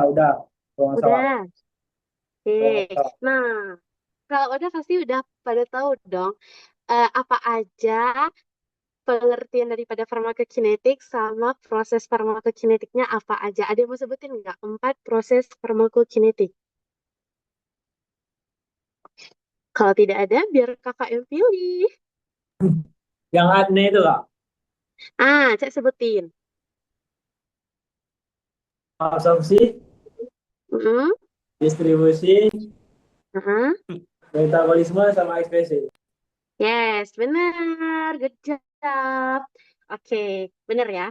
Udah. Kalau nggak salah. Udah. Kalau Oke. nggak salah. Nah, kalau udah pasti udah pada tahu dong apa aja pengertian daripada farmakokinetik sama proses farmakokinetiknya apa aja. Ada yang mau sebutin nggak? 4 proses farmakokinetik. Kalau tidak ada, biar kakak yang pilih. Yang adnya itu lah. Cek sebutin. Absorpsi, Mm-mm. distribusi, Uh-huh. metabolisme, sama ekspresi. Yes, benar. Good job. Oke, benar ya.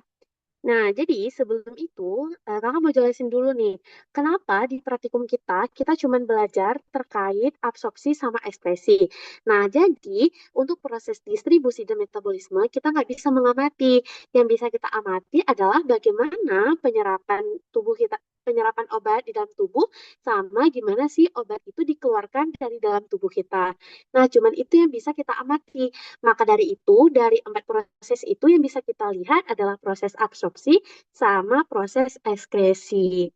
Nah, jadi sebelum itu, kakak mau jelasin dulu nih, kenapa di praktikum kita cuma belajar terkait absorpsi sama ekspresi. Nah, jadi untuk proses distribusi dan metabolisme, kita nggak bisa mengamati. Yang bisa kita amati adalah bagaimana penyerapan obat di dalam tubuh, sama gimana sih obat itu dikeluarkan dari dalam tubuh kita. Nah, cuman itu yang bisa kita amati. Maka dari itu, dari 4 proses itu yang bisa kita lihat adalah proses absorpsi sama proses ekskresi.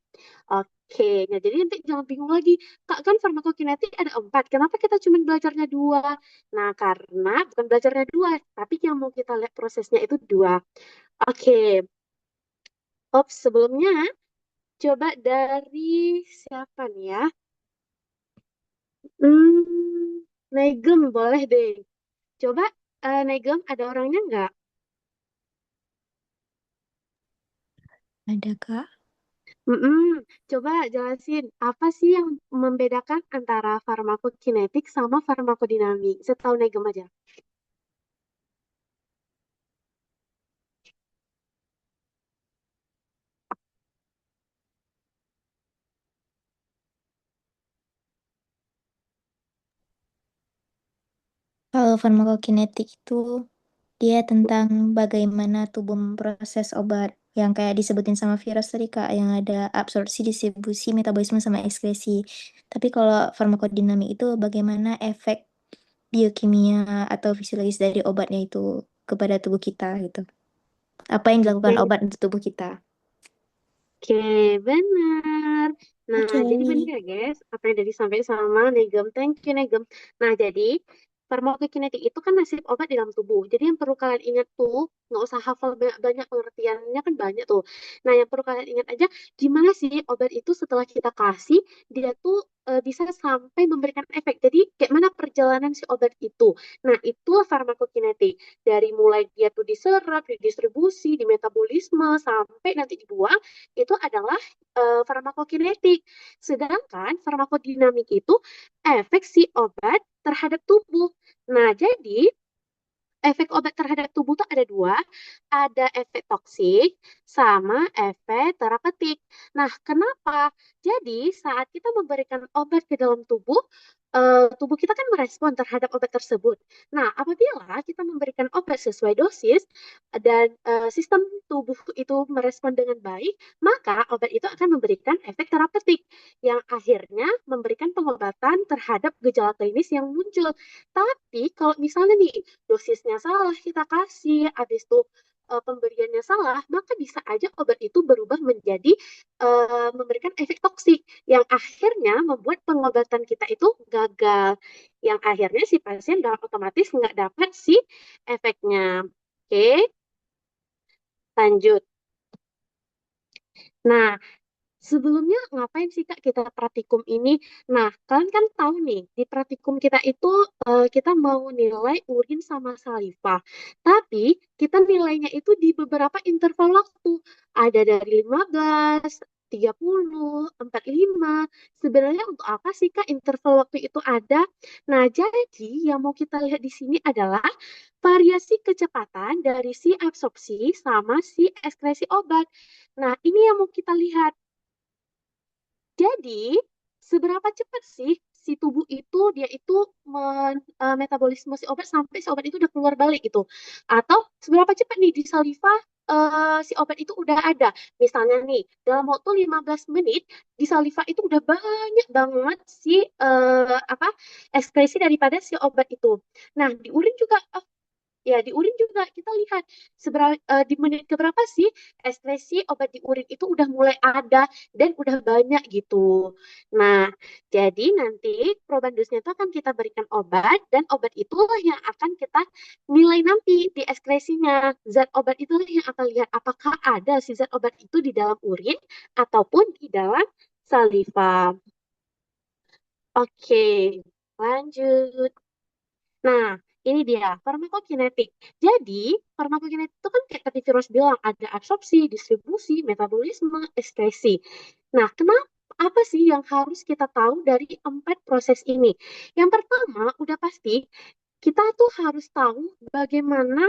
Oke, nah jadi nanti jangan bingung lagi, Kak kan farmakokinetik ada 4, kenapa kita cuma belajarnya 2? Nah, karena bukan belajarnya 2, tapi yang mau kita lihat prosesnya itu 2. Oke, sebelumnya coba dari siapa nih ya? Negem boleh deh. Coba Negem ada orangnya nggak? Ada Kak. Mm-mm. Coba jelasin apa sih yang membedakan antara farmakokinetik sama farmakodinamik? Setahu Negem aja. Kalau farmakokinetik itu dia tentang bagaimana tubuh memproses obat yang kayak disebutin sama virus tadi Kak, yang ada absorpsi, distribusi, metabolisme sama ekskresi. Tapi kalau farmakodinamik itu bagaimana efek biokimia atau fisiologis dari obatnya itu kepada tubuh kita gitu. Apa yang dilakukan Oke, obat untuk tubuh kita. oke, benar. Nah, Oke. jadi benar ya guys, apa yang tadi sampai sama Negem. Thank you Negem. Nah, jadi farmakokinetik itu kan nasib obat di dalam tubuh. Jadi yang perlu kalian ingat tuh, nggak usah hafal banyak pengertiannya kan banyak tuh. Nah, yang perlu kalian ingat aja, gimana sih obat itu setelah kita kasih, dia tuh bisa sampai memberikan efek. Jadi, kayak mana perjalanan si obat itu. Nah, itulah farmakokinetik. Dari mulai dia tuh diserap, didistribusi, di metabolisme, sampai nanti dibuang, itu adalah farmakokinetik. Sedangkan farmakodinamik itu efek si obat terhadap tubuh. Nah, jadi efek obat terhadap tubuh tuh ada dua, ada efek toksik sama efek terapeutik. Nah, kenapa? Jadi saat kita memberikan obat ke dalam tubuh, tubuh kita kan merespon terhadap obat tersebut. Nah, apabila kita memberikan obat sesuai dosis dan sistem tubuh itu merespon dengan baik, maka obat itu akan memberikan efek terapeutik yang akhirnya memberikan pengobatan terhadap gejala klinis yang muncul. Tapi kalau misalnya nih dosisnya salah kita kasih, habis itu pemberiannya salah, maka bisa aja obat itu berubah menjadi memberikan efek toksik yang akhirnya membuat pengobatan kita itu gagal. Yang akhirnya si pasien dalam otomatis nggak dapat si efeknya. Oke, lanjut. Nah, sebelumnya ngapain sih Kak kita praktikum ini? Nah, kalian kan tahu nih, di praktikum kita itu kita mau nilai urin sama saliva. Tapi kita nilainya itu di beberapa interval waktu. Ada dari 15, 30, 45. Sebenarnya untuk apa sih Kak interval waktu itu ada? Nah, jadi yang mau kita lihat di sini adalah variasi kecepatan dari si absorpsi sama si ekskresi obat. Nah, ini yang mau kita lihat. Jadi, seberapa cepat sih si tubuh itu dia itu metabolisme si obat sampai si obat itu udah keluar balik gitu. Atau seberapa cepat nih di saliva si obat itu udah ada. Misalnya nih, dalam waktu 15 menit di saliva itu udah banyak banget si apa ekspresi daripada si obat itu. Nah, di urin juga Ya, di urin juga kita lihat di menit keberapa sih ekskresi obat di urin itu udah mulai ada dan udah banyak gitu. Nah, jadi nanti probandusnya itu akan kita berikan obat dan obat itulah yang akan kita nilai nanti di ekskresinya. Zat obat itulah yang akan lihat apakah ada si zat obat itu di dalam urin ataupun di dalam saliva. Oke, lanjut. Nah, ini dia farmakokinetik. Jadi, farmakokinetik itu kan kayak tadi Virus bilang, ada absorpsi, distribusi, metabolisme, ekskresi. Nah, kenapa apa sih yang harus kita tahu dari empat proses ini? Yang pertama, udah pasti kita tuh harus tahu bagaimana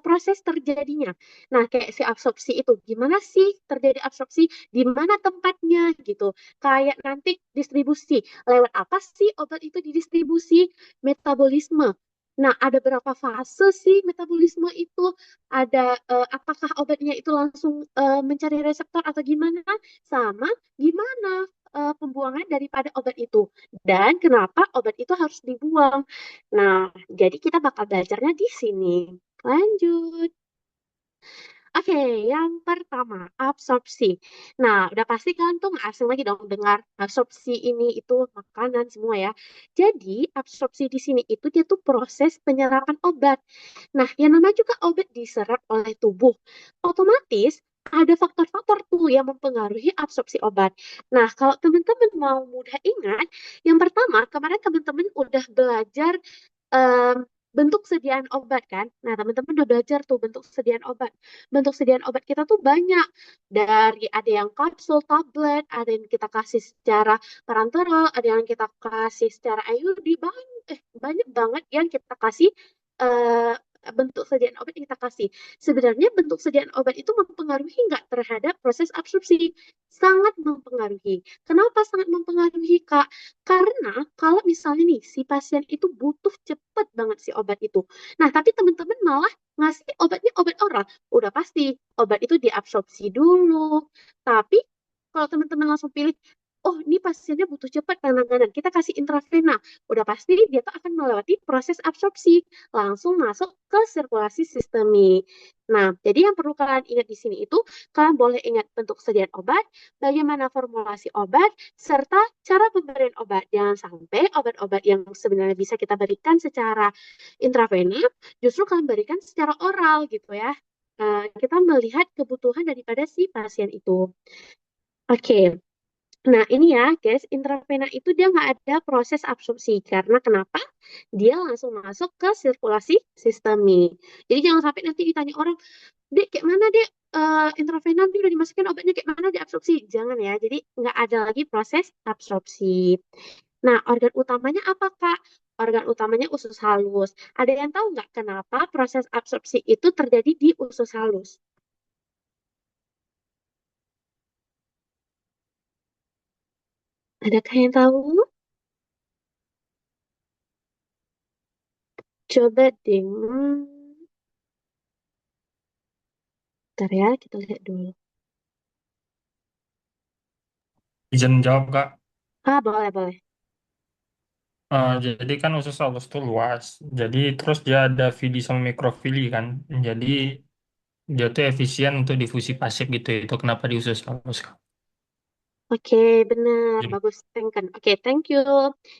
proses terjadinya. Nah, kayak si absorpsi itu, gimana sih terjadi absorpsi, di mana tempatnya gitu. Kayak nanti distribusi, lewat apa sih obat itu didistribusi? Metabolisme. Nah, ada berapa fase sih metabolisme itu? Ada apakah obatnya itu langsung mencari reseptor atau gimana? Sama gimana pembuangan daripada obat itu? Dan kenapa obat itu harus dibuang? Nah, jadi kita bakal belajarnya di sini. Lanjut. Oke, yang pertama, absorpsi. Nah, udah pasti kan tuh nggak asing lagi dong dengar absorpsi ini itu makanan semua ya. Jadi, absorpsi di sini itu dia tuh proses penyerapan obat. Nah, yang namanya juga obat diserap oleh tubuh. Otomatis ada faktor-faktor tuh yang mempengaruhi absorpsi obat. Nah, kalau teman-teman mau mudah ingat, yang pertama, kemarin teman-teman udah belajar em, bentuk sediaan obat kan. Nah, teman-teman udah belajar tuh bentuk sediaan obat. Bentuk sediaan obat kita tuh banyak. Dari ada yang kapsul, tablet, ada yang kita kasih secara parenteral, ada yang kita kasih secara IUD, banyak banget yang kita kasih eh, bentuk sediaan obat yang kita kasih. Sebenarnya bentuk sediaan obat itu mempengaruhi nggak terhadap proses absorpsi? Sangat mempengaruhi. Kenapa sangat mempengaruhi, Kak? Karena kalau misalnya nih si pasien itu butuh cepet banget si obat itu. Nah, tapi teman-teman malah ngasih obatnya obat oral. Udah pasti obat itu diabsorpsi dulu. Tapi kalau teman-teman langsung pilih, oh ini pasiennya butuh cepat penanganan, kita kasih intravena. Udah pasti dia tuh akan melewati proses absorpsi, langsung masuk ke sirkulasi sistemik. Nah, jadi yang perlu kalian ingat di sini itu, kalian boleh ingat bentuk sediaan obat, bagaimana formulasi obat, serta cara pemberian obat. Jangan sampai obat-obat yang sebenarnya bisa kita berikan secara intravena, justru kalian berikan secara oral gitu ya. Kita melihat kebutuhan daripada si pasien itu. Oke, nah ini ya guys, intravena itu dia nggak ada proses absorpsi. Karena kenapa? Dia langsung masuk ke sirkulasi sistemik. Jadi jangan sampai nanti ditanya orang, Dek, kayak mana dek? Intravena dia udah dimasukin obatnya kayak mana diabsorpsi? Jangan ya, jadi nggak ada lagi proses absorpsi. Nah, organ utamanya apa, Kak? Organ utamanya usus halus. Ada yang tahu nggak kenapa proses absorpsi itu terjadi di usus halus? Adakah yang tahu? Coba deh. Bentar ya, kita lihat dulu. Izin jawab Kak. Boleh, boleh. Jadi kan usus halus itu luas. Jadi terus dia ada vili sama mikrofili kan. Jadi dia tuh efisien untuk difusi pasif gitu. Itu kenapa di usus halus Kak. Oke, benar. Jadi Bagus, Tengken. Oke, thank you.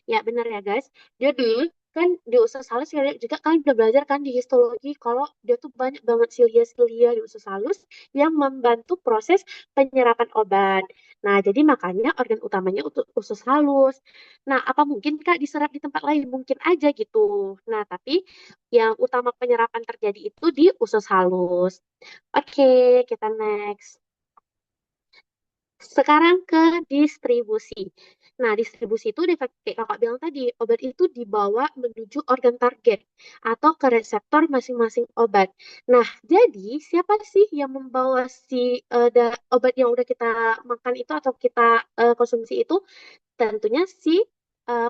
Ya, benar ya, guys. Jadi, kan di usus halus juga kan udah belajar kan di histologi kalau dia tuh banyak banget silia-silia di usus halus yang membantu proses penyerapan obat. Nah, jadi makanya organ utamanya untuk usus halus. Nah, apa mungkin Kak diserap di tempat lain? Mungkin aja gitu. Nah, tapi yang utama penyerapan terjadi itu di usus halus. Oke, kita next. Sekarang ke distribusi. Nah, distribusi itu kayak kakak bilang tadi, obat itu dibawa menuju organ target atau ke reseptor masing-masing obat. Nah, jadi siapa sih yang membawa si obat yang udah kita makan itu atau kita konsumsi itu? Tentunya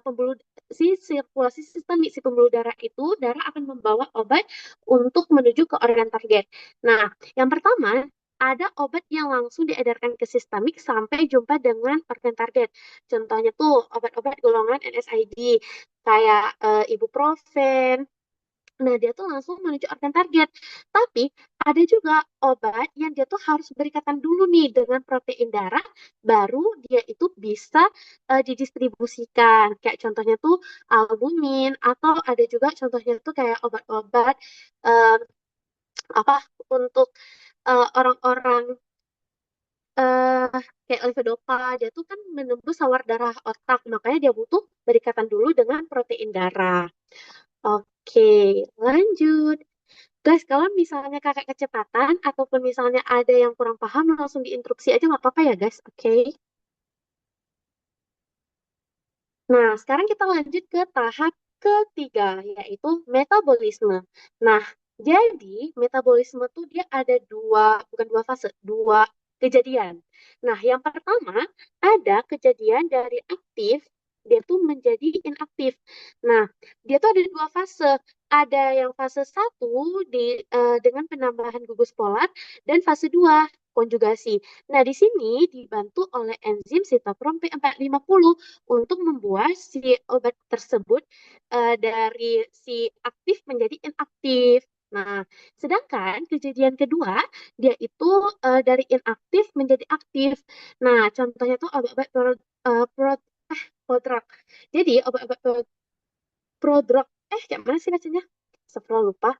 pembuluh si sirkulasi sistemik, si pembuluh darah itu darah akan membawa obat untuk menuju ke organ target. Nah, yang pertama ada obat yang langsung diedarkan ke sistemik sampai jumpa dengan organ target. Contohnya tuh obat-obat golongan NSAID kayak ibuprofen, Nah, dia tuh langsung menuju organ target. Tapi ada juga obat yang dia tuh harus berikatan dulu nih dengan protein darah, baru dia itu bisa didistribusikan. Kayak contohnya tuh albumin, atau ada juga contohnya tuh kayak obat-obat eh, apa untuk orang-orang kayak levodopa, dia tuh kan menembus sawar darah otak, makanya dia butuh berikatan dulu dengan protein darah. Oke, lanjut. Guys, kalau misalnya kakak kecepatan ataupun misalnya ada yang kurang paham, langsung diinstruksi aja nggak apa-apa ya guys, oke? Nah, sekarang kita lanjut ke tahap ketiga, yaitu metabolisme. Nah, jadi metabolisme tuh dia ada dua, bukan dua fase, dua kejadian. Nah, yang pertama ada kejadian dari aktif, dia tuh menjadi inaktif. Nah, dia tuh ada dua fase. Ada yang fase satu dengan penambahan gugus polat dan fase 2 konjugasi. Nah, di sini dibantu oleh enzim sitokrom P450 untuk membuat si obat tersebut dari si aktif menjadi inaktif. Nah, sedangkan kejadian kedua, dia itu dari inaktif menjadi aktif. Nah, contohnya tuh obat-obat prodrug. Jadi, obat-obat prodrug, kayak mana sih bacanya? Sebelum lupa.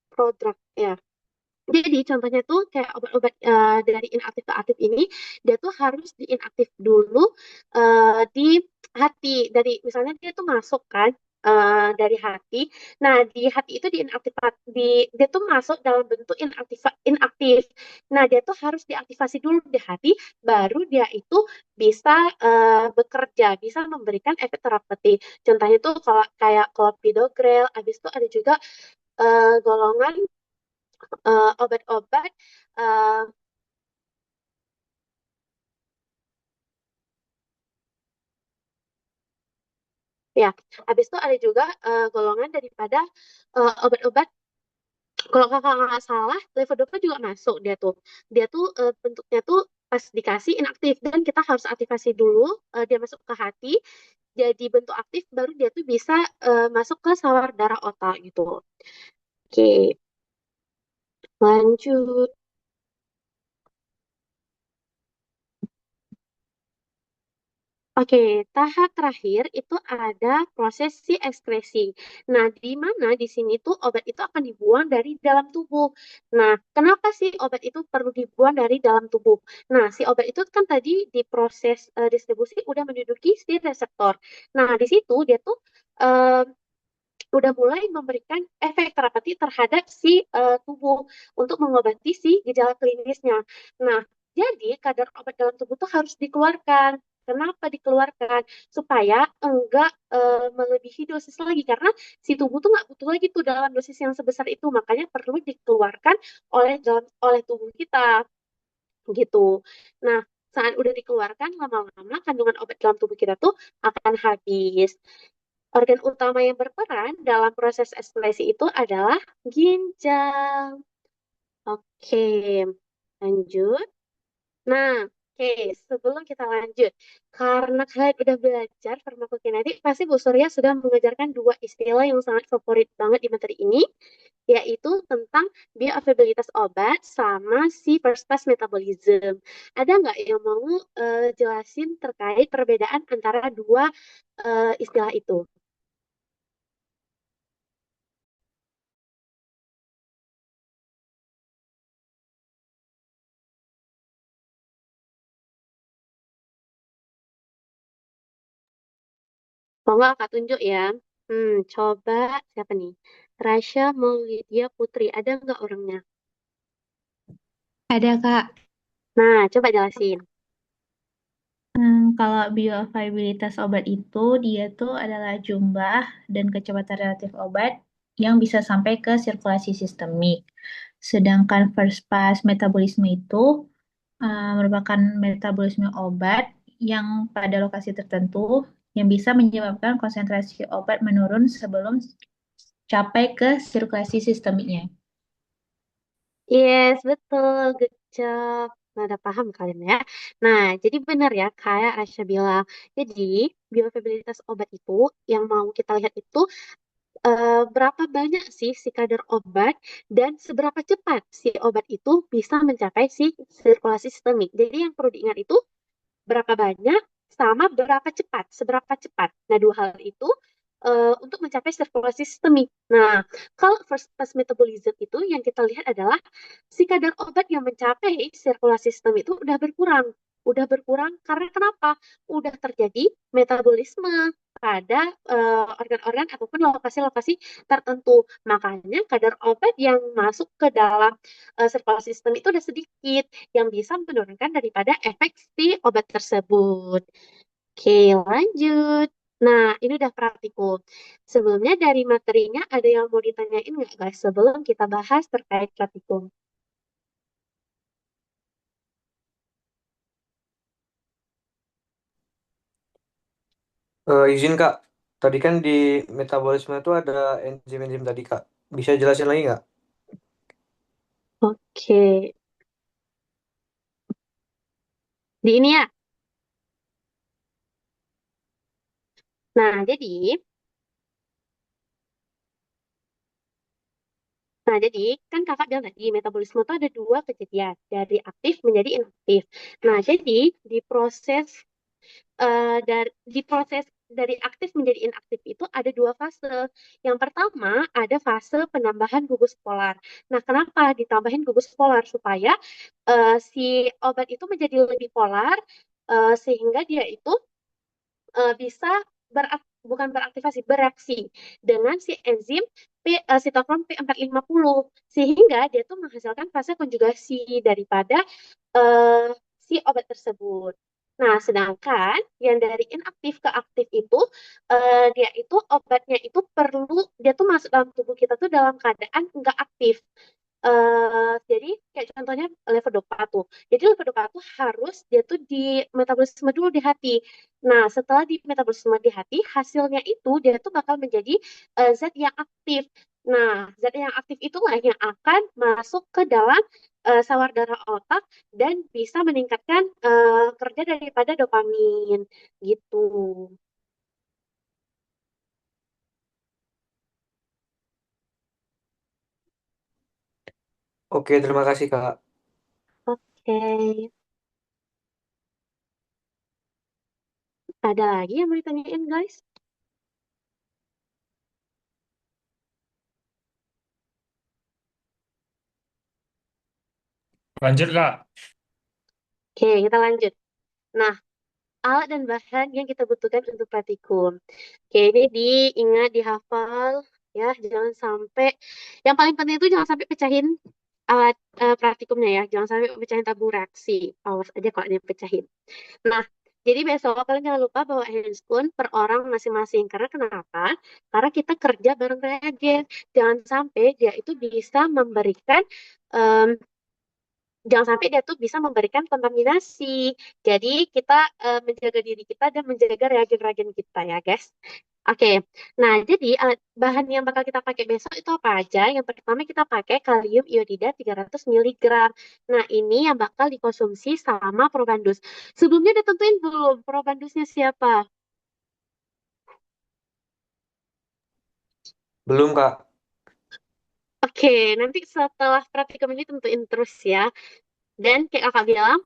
Prodrug, ya. Jadi contohnya tuh kayak obat-obat dari inaktif ke aktif ini, dia tuh harus diinaktif dulu di hati. Dari misalnya dia tuh masuk kan dari hati. Nah di hati itu dia tuh masuk dalam bentuk inaktif. Nah dia tuh harus diaktifasi dulu di hati, baru dia itu bisa bekerja, bisa memberikan efek terapeutik. Contohnya tuh kalau kayak clopidogrel, habis itu ada juga golongan obat-obat eh, ya habis itu ada juga golongan daripada obat-obat kalau kakak nggak salah levodopa juga masuk dia tuh bentuknya tuh pas dikasih inaktif dan kita harus aktifasi dulu dia masuk ke hati jadi bentuk aktif baru dia tuh bisa masuk ke sawar darah otak gitu. Oke, lanjut. Oke, tahap terakhir itu ada prosesi ekskresi. Nah, di mana di sini tuh obat itu akan dibuang dari dalam tubuh. Nah, kenapa sih obat itu perlu dibuang dari dalam tubuh? Nah, si obat itu kan tadi di proses distribusi udah menduduki si reseptor. Nah, di situ dia tuh eh, udah mulai memberikan efek terapeutik terhadap si tubuh untuk mengobati si gejala klinisnya. Nah, jadi kadar obat dalam tubuh tuh harus dikeluarkan. Kenapa dikeluarkan? Supaya enggak melebihi dosis lagi karena si tubuh tuh nggak butuh lagi tuh dalam dosis yang sebesar itu. Makanya perlu dikeluarkan oleh tubuh kita gitu. Nah, saat udah dikeluarkan lama-lama kandungan obat dalam tubuh kita tuh akan habis. Organ utama yang berperan dalam proses ekskresi itu adalah ginjal. Oke, lanjut. Nah, oke, sebelum kita lanjut, karena kalian udah belajar farmakokinetik, pasti Bu Surya sudah mengajarkan dua istilah yang sangat favorit banget di materi ini, yaitu tentang bioavailabilitas obat sama si first pass metabolism. Ada nggak yang mau jelasin terkait perbedaan antara dua istilah itu? Kalau nggak Kak tunjuk ya. Coba siapa nih? Rasya Maulidia Putri. Ada nggak orangnya? Ada, Kak. Nah, coba jelasin. Kalau bioavailabilitas obat itu, dia tuh adalah jumlah dan kecepatan relatif obat yang bisa sampai ke sirkulasi sistemik. Sedangkan first pass metabolisme itu merupakan metabolisme obat yang pada lokasi tertentu yang bisa menyebabkan konsentrasi obat menurun sebelum capai ke sirkulasi sistemiknya. Yes, betul. Good job. Nah, udah paham kalian ya. Nah, jadi benar ya, kayak Rasya bilang. Jadi, bioavailabilitas obat itu yang mau kita lihat itu berapa banyak sih si kadar obat dan seberapa cepat si obat itu bisa mencapai si sirkulasi sistemik. Jadi yang perlu diingat itu berapa banyak sama berapa cepat, seberapa cepat. Nah, dua hal itu untuk mencapai sirkulasi sistemik. Nah, kalau first pass metabolism itu yang kita lihat adalah si kadar obat yang mencapai sirkulasi sistem itu udah berkurang. Udah berkurang karena kenapa? Udah terjadi metabolisme pada organ-organ ataupun lokasi-lokasi tertentu. Makanya kadar obat yang masuk ke dalam sirkulasi sistem itu udah sedikit yang bisa menurunkan daripada efek si obat tersebut. Oke, lanjut. Nah, ini udah praktikum. Sebelumnya dari materinya ada yang mau ditanyain nggak, guys? Sebelum kita bahas terkait praktikum. Izin Kak, tadi kan di metabolisme itu ada enzim-enzim tadi Kak. Bisa jelasin lagi nggak? Oke, di ini ya. Nah, jadi kan kakak bilang tadi metabolisme itu ada dua kejadian dari aktif menjadi inaktif. Nah, jadi di proses dari aktif menjadi inaktif itu ada dua fase. Yang pertama ada fase penambahan gugus polar. Nah, kenapa ditambahin gugus polar supaya si obat itu menjadi lebih polar sehingga dia itu bisa bukan beraktivasi, bereaksi dengan si enzim sitokrom P450 sehingga dia tuh menghasilkan fase konjugasi daripada eh, si obat tersebut. Nah, sedangkan yang dari inaktif ke aktif itu dia itu obatnya itu dia tuh masuk dalam tubuh kita tuh dalam keadaan enggak aktif. Jadi kayak contohnya levodopa tuh. Jadi levodopa tuh harus dia tuh di metabolisme dulu di hati. Nah, setelah di metabolisme di hati, hasilnya itu dia tuh bakal menjadi zat yang aktif. Nah, zat yang aktif itulah yang akan masuk ke dalam sawar darah otak dan bisa meningkatkan kerja daripada dopamin gitu. Oke, terima kasih Kak. Oke, ada lagi yang mau ditanyain, guys? Lanjut, Kak. Oke, kita lanjut. Nah, alat dan bahan yang kita butuhkan untuk praktikum. Oke, ini diingat, dihafal, ya, jangan sampai, yang paling penting itu jangan sampai pecahin alat praktikumnya ya, jangan sampai pecahin tabung reaksi, awas aja kalau dia pecahin. Nah, jadi besok kalian jangan lupa bawa handscoon per orang masing-masing. Karena kenapa? Karena kita kerja bareng reagen. Jangan sampai dia itu bisa memberikan jangan sampai dia tuh bisa memberikan kontaminasi. Jadi kita menjaga diri kita dan menjaga reagen-reagen kita ya, guys. Oke, nah jadi bahan yang bakal kita pakai besok itu apa aja? Yang pertama kita pakai kalium iodida 300 miligram. Nah ini yang bakal dikonsumsi sama probandus. Sebelumnya ditentuin belum probandusnya siapa? Belum Kak. Oke, nanti setelah praktikum ini tentuin terus ya. Dan kayak kakak bilang,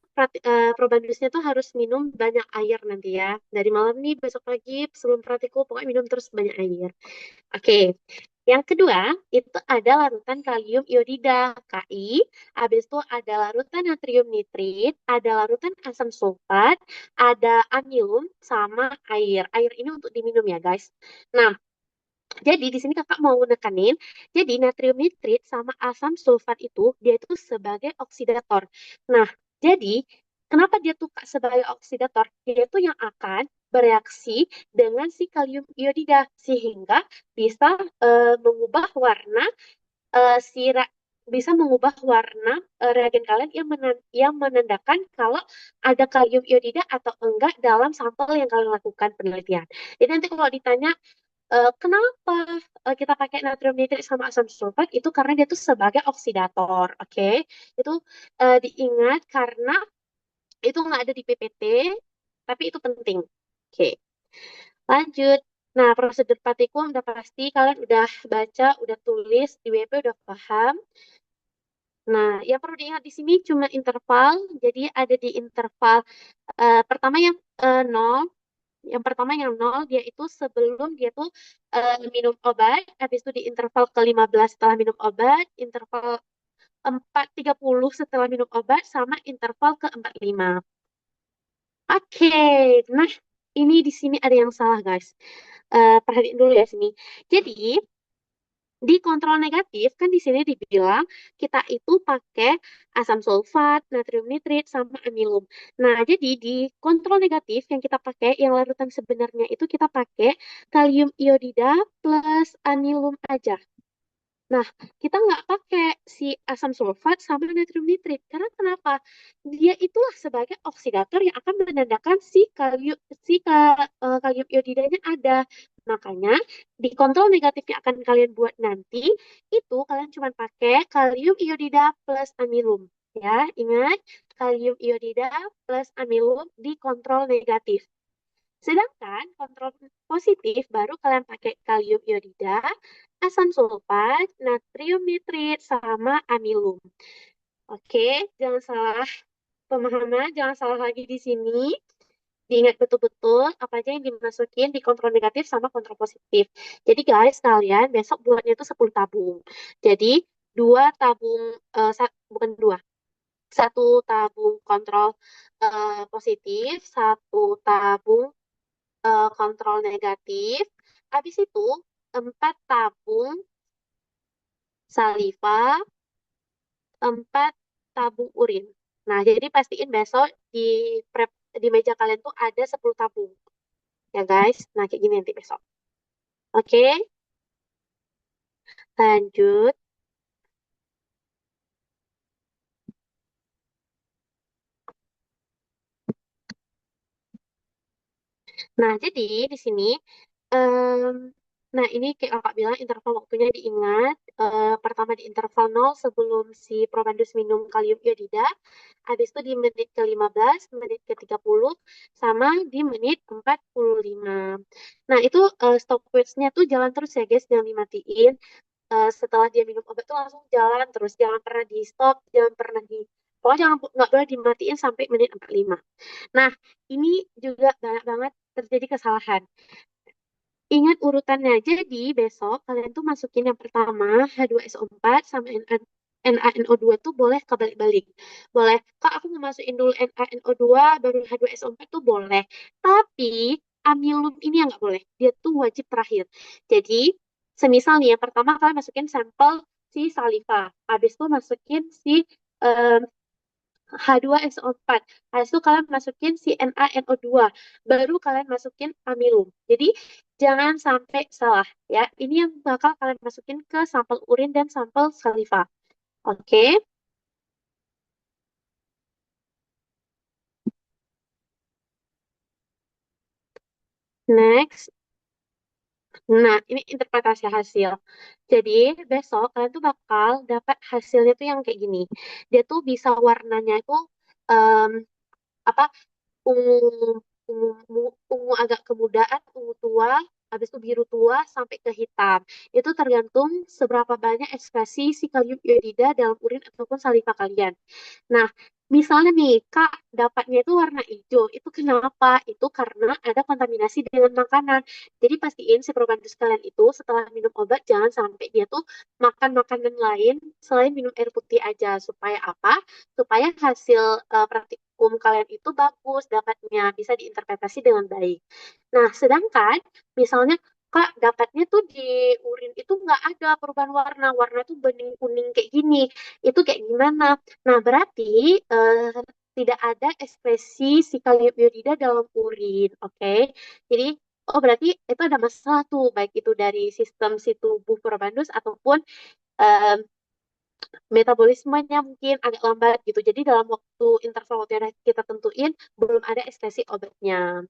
probandusnya tuh harus minum banyak air nanti ya. Dari malam nih, besok pagi, sebelum praktikum, pokoknya minum terus banyak air. Oke, yang kedua, itu ada larutan kalium iodida, KI. Habis itu ada larutan natrium nitrit, ada larutan asam sulfat, ada amilum, sama air. Air ini untuk diminum ya, guys. Nah, jadi di sini kakak mau nekanin, jadi natrium nitrit sama asam sulfat itu dia itu sebagai oksidator. Nah, jadi kenapa dia tuh Kak, sebagai oksidator? Dia tuh yang akan bereaksi dengan si kalium iodida sehingga bisa mengubah warna eh, si ra- bisa mengubah warna reagen kalian yang menandakan kalau ada kalium iodida atau enggak dalam sampel yang kalian lakukan penelitian. Jadi nanti kalau ditanya kenapa kita pakai natrium nitrit sama asam sulfat itu karena dia tuh sebagai oksidator, oke? Itu diingat karena itu nggak ada di PPT, tapi itu penting. Oke, lanjut. Nah, prosedur praktikum udah pasti kalian udah baca, udah tulis di WP, udah paham. Nah, yang perlu diingat di sini cuma interval. Jadi ada di interval pertama yang 0, yang pertama yang 0 dia itu sebelum dia tuh minum obat, habis itu di interval ke-15 setelah minum obat, interval 4:30 setelah minum obat, sama interval ke-45. Oke, nah ini di sini ada yang salah guys. Perhatiin dulu ya sini. Jadi di kontrol negatif kan di sini dibilang kita itu pakai asam sulfat, natrium nitrit, sama amilum. Nah, jadi di kontrol negatif yang kita pakai, yang larutan sebenarnya itu kita pakai kalium iodida plus amilum aja. Nah, kita nggak pakai si asam sulfat sama natrium nitrit. Karena kenapa? Dia itulah sebagai oksidator yang akan menandakan kalium iodidanya ada. Makanya di kontrol negatif yang akan kalian buat nanti, itu kalian cuma pakai kalium iodida plus amilum. Ya, ingat kalium iodida plus amilum di kontrol negatif. Sedangkan kontrol positif baru kalian pakai kalium iodida, asam sulfat, natrium nitrit, sama amilum. Oke, jangan salah pemahaman, jangan salah lagi di sini. Diingat betul-betul apa aja yang dimasukin di kontrol negatif sama kontrol positif. Jadi guys, kalian besok buatnya itu 10 tabung. Jadi dua tabung, bukan dua, satu tabung kontrol positif, satu tabung kontrol negatif. Habis itu 4 tabung saliva, 4 tabung urin. Nah, jadi pastiin besok di meja kalian tuh ada 10 tabung. Ya guys, nah kayak gini nanti besok. Oke, lanjut. Nah, jadi di sini, em, nah ini kayak kakak bilang interval waktunya diingat. Pertama di interval 0 sebelum si probandus minum kalium iodida. Habis itu di menit ke-15, menit ke-30, sama di menit 45. Nah, itu stopwatch-nya tuh jalan terus ya guys, jangan dimatiin. Setelah dia minum obat tuh langsung jalan terus, jangan pernah di stop, jangan pernah pokoknya jangan, nggak boleh dimatiin sampai menit 45. Nah, ini juga banyak banget terjadi kesalahan. Ingat urutannya. Jadi besok kalian tuh masukin yang pertama H2SO4 sama NaNO2 tuh boleh kebalik-balik. Boleh, Kak aku mau masukin dulu NaNO2 baru H2SO4 tuh boleh. Tapi amilum ini yang nggak boleh. Dia tuh wajib terakhir. Jadi semisal nih yang pertama kalian masukin sampel si saliva. Habis itu masukin si em, H2SO4. Habis itu kalian masukin si NaNO2. Baru kalian masukin amilum. Jadi jangan sampai salah ya. Ini yang bakal kalian masukin ke sampel urin dan sampel saliva. Oke. Next. Nah, ini interpretasi hasil. Jadi, besok kalian tuh bakal dapat hasilnya tuh yang kayak gini. Dia tuh bisa warnanya itu em, apa ungu, ungu agak kemudaan, ungu tua, habis itu biru tua sampai ke hitam. Itu tergantung seberapa banyak ekspresi si kalium iodida dalam urin ataupun saliva kalian. Nah, misalnya nih, Kak, dapatnya itu warna hijau. Itu kenapa? Itu karena ada kontaminasi dengan makanan. Jadi pastiin si probandus kalian itu setelah minum obat jangan sampai dia tuh makan makanan lain selain minum air putih aja. Supaya apa? Supaya hasil praktikum kalian itu bagus, dapatnya bisa diinterpretasi dengan baik. Nah, sedangkan misalnya Kak, dapatnya tuh di urin itu nggak ada perubahan warna, warna tuh bening kuning kayak gini. Itu kayak gimana? Nah, berarti tidak ada ekspresi si kalium iodida dalam urin, oke? Jadi, oh berarti itu ada masalah tuh, baik itu dari sistem si tubuh probandus ataupun em, metabolismenya mungkin agak lambat gitu. Jadi dalam waktu interval waktu yang kita tentuin belum ada ekspresi obatnya.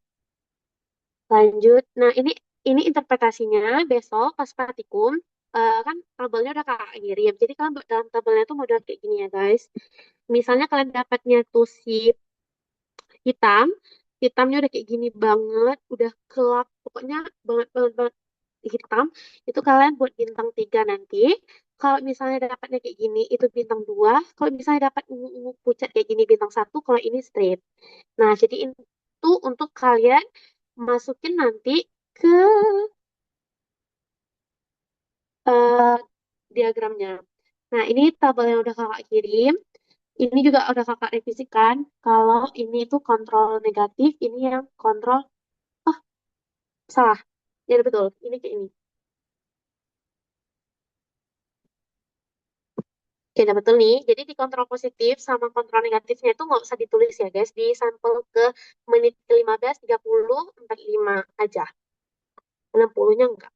Lanjut. Nah, ini interpretasinya besok pas praktikum kan tabelnya udah kakak kirim. Jadi kalian dalam tabelnya tuh model kayak gini ya guys. Misalnya kalian dapatnya tuh si hitam, hitamnya udah kayak gini banget, udah gelap, pokoknya banget banget banget hitam, itu kalian buat bintang 3 nanti. Kalau misalnya dapatnya kayak gini, itu bintang 2. Kalau misalnya dapat ungu-ungu pucat kayak gini, bintang 1. Kalau ini straight. Nah, jadi itu untuk kalian masukin nanti ke eh, diagramnya. Nah, ini tabel yang udah kakak kirim. Ini juga udah kakak revisikan. Kalau ini itu kontrol negatif, ini yang kontrol, oh salah. Ya betul, ini kayak ini. Oke, nah betul nih. Jadi di kontrol positif sama kontrol negatifnya itu nggak usah ditulis ya guys. Di sampel ke menit ke-15, 30, 45 aja. 60-nya enggak.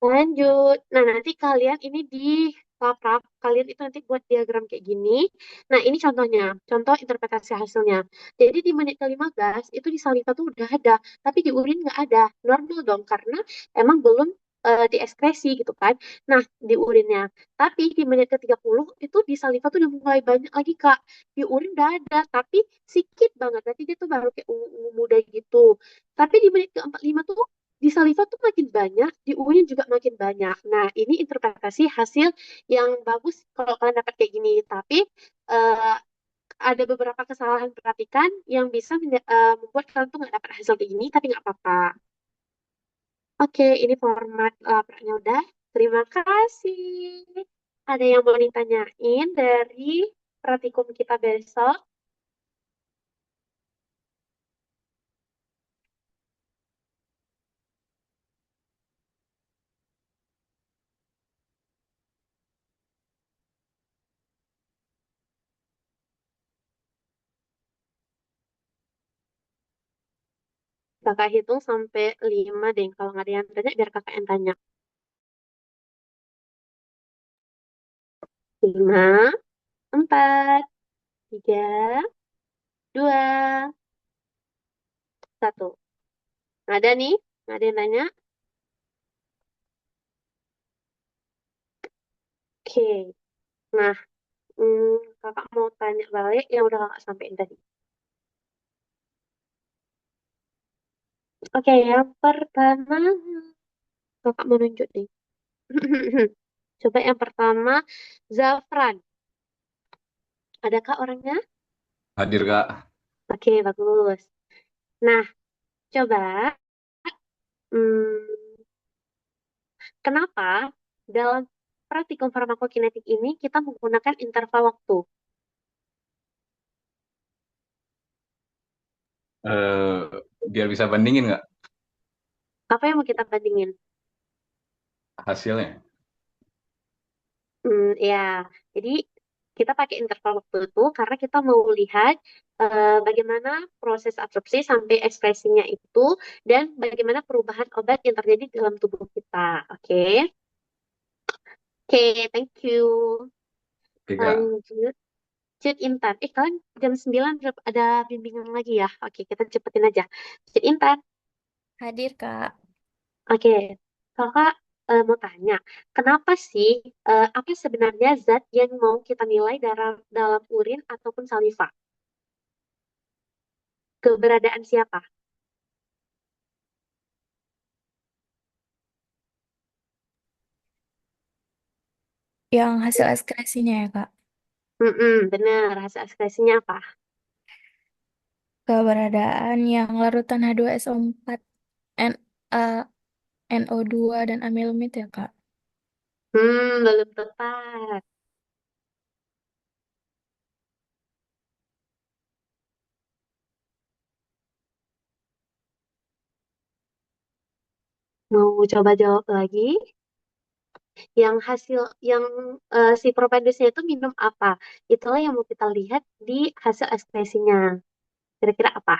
Lanjut. Nah, nanti kalian ini di Laprap, kalian itu nanti buat diagram kayak gini. Nah, ini contohnya, contoh interpretasi hasilnya. Jadi di menit ke-15 itu di saliva tuh udah ada, tapi di urin nggak ada. Normal dong, karena emang belum diekskresi gitu kan. Nah, di urinnya. Tapi di menit ke-30 itu di saliva tuh udah mulai banyak lagi, Kak. Di urin udah ada, tapi sedikit banget. Nanti dia tuh baru kayak ungu-ungu muda gitu. Tapi di menit ke-45 tuh di saliva tuh makin banyak, di urin juga makin banyak. Nah, ini interpretasi hasil yang bagus kalau kalian dapat kayak gini. Tapi eh, ada beberapa kesalahan perhatikan yang bisa membuat kalian tuh nggak dapat hasil kayak gini, tapi nggak apa-apa. Oke, ini format laporannya udah. Terima kasih. Ada yang mau ditanyain dari praktikum kita besok? Kakak hitung sampai 5 deh. Kalau nggak ada yang tanya, biar kakak yang tanya. 5, 4, 3, 2, 1. Nggak ada nih? Nggak ada yang nanya? Oke. Nah, kakak mau tanya balik yang udah kakak sampaikan tadi. Oke, yang pertama, kakak mau nunjuk nih. Coba yang pertama, Zafran. Adakah orangnya? Hadir, Kak. Oke, bagus. Nah, coba, hmm, kenapa dalam praktikum farmakokinetik ini kita menggunakan interval waktu? Eh, biar bisa bandingin nggak Apa yang mau kita bandingin? hasilnya? Ya, jadi kita pakai interval waktu itu karena kita mau lihat bagaimana proses absorpsi sampai ekspresinya itu dan bagaimana perubahan obat yang terjadi dalam tubuh kita. Oke, Oke, thank you. Oke, Kak. Lanjut, Cit Intan. Kalian jam 9 ada bimbingan lagi ya? Oke, kita cepetin aja. Cit Intan. Hadir, Kak. Oke, kakak mau tanya, kenapa sih, apa sebenarnya zat yang mau kita nilai dalam urin ataupun saliva? Keberadaan siapa? Yang hasil ekskresinya ya, Kak. Bener, hasil ekskresinya apa? Keberadaan yang larutan H2SO4, N, A, NO2, dan amiloid ya, Kak. Belum tepat. Mau coba jawab lagi? Yang hasil, yang si propendusnya itu minum apa? Itulah yang mau kita lihat di hasil ekspresinya. Kira-kira apa?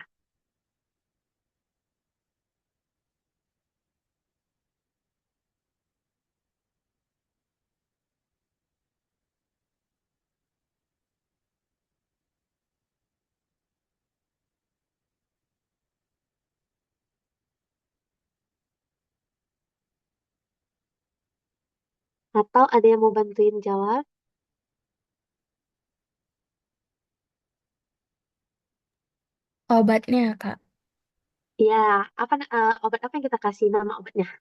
Atau ada yang mau bantuin jawab? Obatnya, Kak. Ya, obat apa yang kita kasih nama obatnya?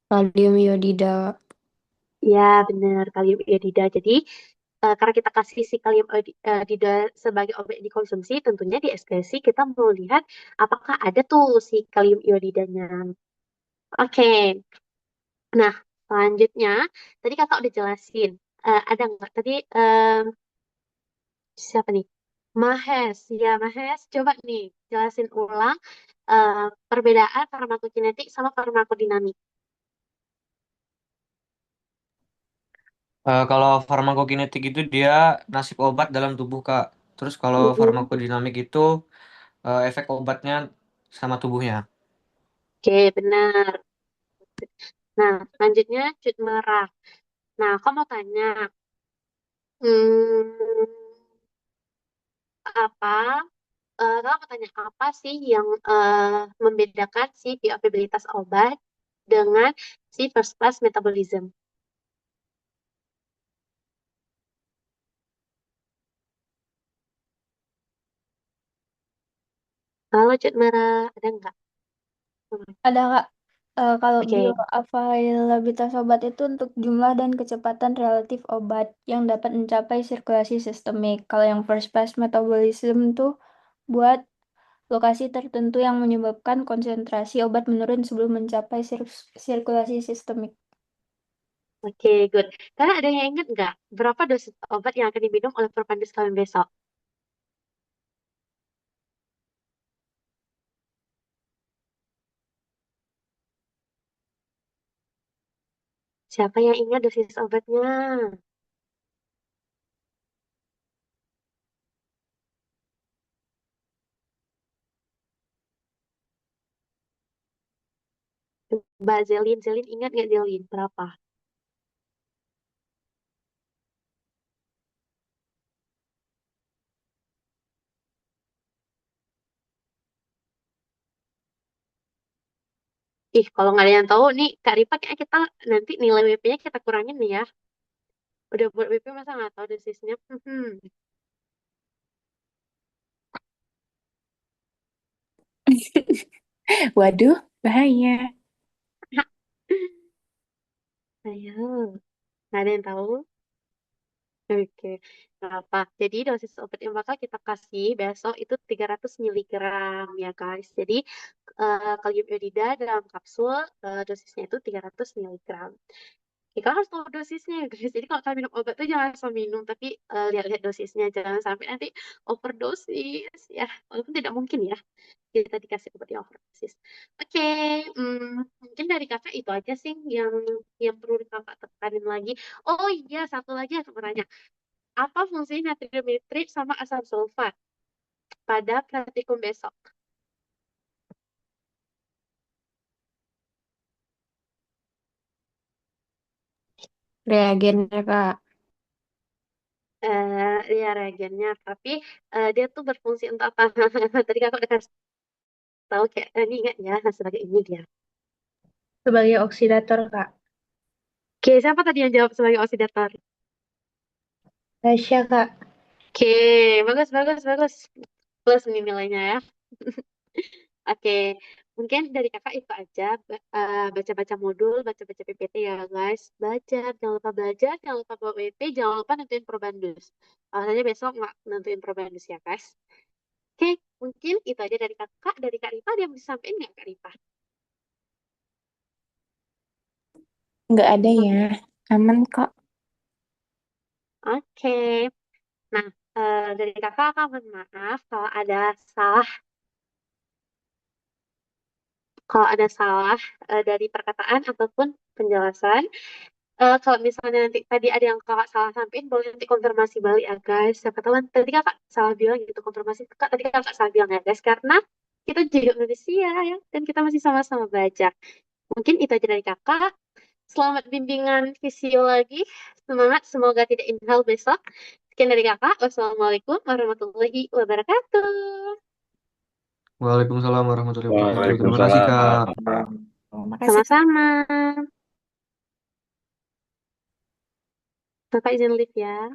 Kalium iodida. Ya, benar, kalium iodida. Jadi, karena kita kasih si kalium iodida sebagai obat yang dikonsumsi, tentunya di ekskresi kita mau lihat apakah ada tuh si kalium iodidanya. Oke, nah selanjutnya, tadi kakak udah jelasin. Ada nggak tadi siapa nih? Mahes, ya Mahes, coba nih jelasin ulang perbedaan farmakokinetik sama farmakodinamik. Kalau farmakokinetik itu dia nasib obat dalam tubuh, Kak. Terus kalau Mm-mm. farmakodinamik itu efek obatnya sama tubuhnya. Oke, benar. Nah, selanjutnya cut merah. Nah, aku mau tanya, hmm, apa, kamu mau tanya apa sih yang membedakan si bioavailabilitas obat dengan si first class metabolism? Kalau cut merah, ada nggak? Ada Kak, kalau Oke, bioavailabilitas obat itu untuk jumlah dan kecepatan relatif obat yang dapat mencapai sirkulasi sistemik. Kalau yang first pass metabolism tuh buat lokasi tertentu yang menyebabkan konsentrasi obat menurun sebelum mencapai sirkulasi sistemik. oke, good. Karena ada yang ingat nggak berapa dosis obat yang akan diminum oleh Propandius kalian besok? Siapa yang ingat dosis obatnya? Mbak Zelin, Zelin ingat nggak Zelin? Berapa? Ih, kalau nggak ada yang tahu nih, Kak Ripa kayaknya kita nanti nilai WP-nya kita kurangin nih ya. Udah buat WP masa nggak tahu dosisnya? Waduh, bahaya. Ayo, nggak ada yang tahu? Oke, nggak apa. Jadi dosis obat yang bakal kita kasih besok itu 300 miligram ya guys. Jadi kalium iodida dalam kapsul dosisnya itu 300 miligram. Kita harus tahu dosisnya ya guys. Jadi kalau kalian minum obat tuh jangan asal minum, tapi lihat-lihat dosisnya. Jangan sampai nanti overdosis ya. Walaupun tidak mungkin ya kita dikasih obat yang overdosis. Oke, mungkin dari kakak itu aja sih yang perlu kakak tekanin lagi. Oh iya, satu lagi aku mau tanya. Apa fungsi natrium nitrit sama asam sulfat pada praktikum besok? Reagennya Kak. Ya reagennya, tapi dia tuh berfungsi untuk apa? Tadi kakak udah kasih tahu kayak ini ingat ya, nah sebagai ini dia. Sebagai oksidator Kak. Oke, siapa tadi yang jawab sebagai oksidator? Tasya Kak. Oke, bagus, bagus, bagus. Plus nih nilainya ya. Oke, mungkin dari kakak itu aja. Baca-baca modul, baca-baca PPT ya guys. Belajar, jangan lupa belajar, jangan lupa bawa WP, jangan lupa nentuin Probandus. Alasannya besok nggak nentuin Probandus ya guys. Oke, mungkin itu aja dari kakak. Dari Kak Rifa, dia bisa sampaikan nggak Kak Rifa? Nggak ada ya. Aman kok. Oke, nah dari kakak, mohon maaf kalau ada salah dari perkataan ataupun penjelasan. Kalau misalnya nanti tadi ada yang kakak salah sampaikan, boleh nanti konfirmasi balik ya guys. Siapa tahu tadi kakak salah bilang gitu, konfirmasi kak tadi kakak salah bilang ya guys, karena kita juga manusia ya, dan kita masih sama-sama belajar. Mungkin itu aja dari kakak. Selamat bimbingan visio lagi. Semangat, semoga tidak inhal besok. Sekian dari kakak. Wassalamualaikum warahmatullahi wabarakatuh. Waalaikumsalam warahmatullahi wabarakatuh. Terima kasih, Kak. Waalaikumsalam. Makasih Kak. Sama-sama. Kakak izin live ya.